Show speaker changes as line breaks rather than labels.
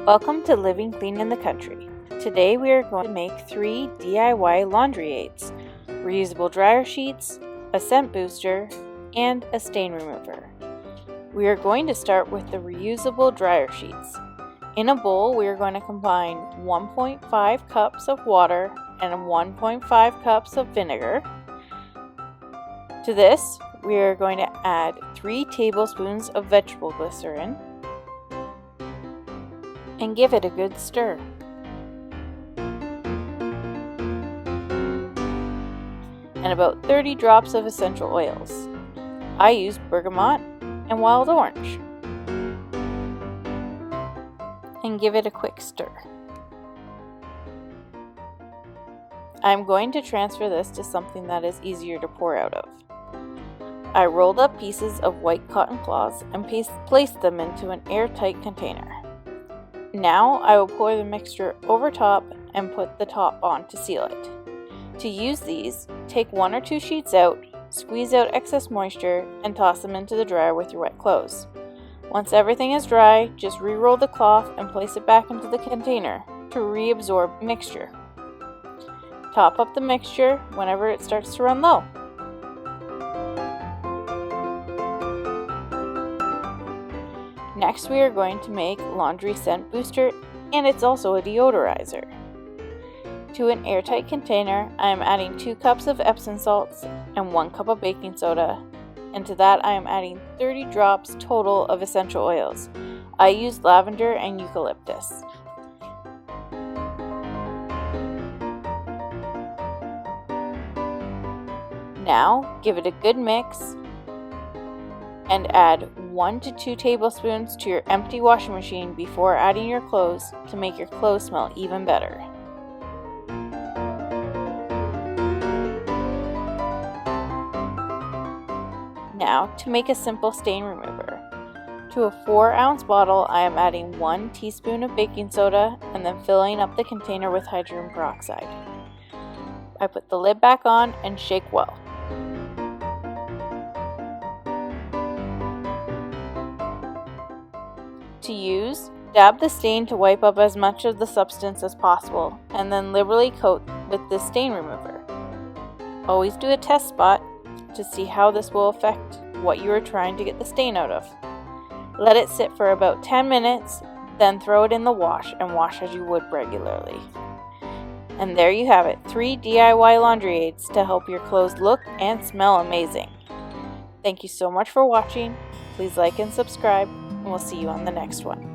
Welcome to Living Clean in the Country. Today we are going to make 3 DIY laundry aids: reusable dryer sheets, a scent booster, and a stain remover. We are going to start with the reusable dryer sheets. In a bowl, we are going to combine 1.5 cups of water and 1.5 cups of vinegar. To this, we are going to add 3 tablespoons of vegetable glycerin and give it a good stir. And about 30 drops of essential oils. I use bergamot and wild orange. And give it a quick stir. I'm going to transfer this to something that is easier to pour out of. I rolled up pieces of white cotton cloths and placed them into an airtight container. Now I will pour the mixture over top and put the top on to seal it. To use these, take 1 or 2 sheets out, squeeze out excess moisture, and toss them into the dryer with your wet clothes. Once everything is dry, just re-roll the cloth and place it back into the container to reabsorb mixture. Top up the mixture whenever it starts to run low. Next, we are going to make laundry scent booster, and it's also a deodorizer. To an airtight container, I am adding 2 cups of Epsom salts and 1 cup of baking soda, and to that I am adding 30 drops total of essential oils. I use lavender and eucalyptus. Now, give it a good mix and add 1 to 2 tablespoons to your empty washing machine before adding your clothes to make your clothes smell even better. Now, to make a simple stain remover. To a 4-ounce bottle, I am adding 1 teaspoon of baking soda and then filling up the container with hydrogen peroxide. I put the lid back on and shake well. To use, dab the stain to wipe up as much of the substance as possible, and then liberally coat with this stain remover. Always do a test spot to see how this will affect what you are trying to get the stain out of. Let it sit for about 10 minutes, then throw it in the wash and wash as you would regularly. And there you have it, 3 DIY laundry aids to help your clothes look and smell amazing. Thank you so much for watching. Please like and subscribe, and we'll see you on the next one.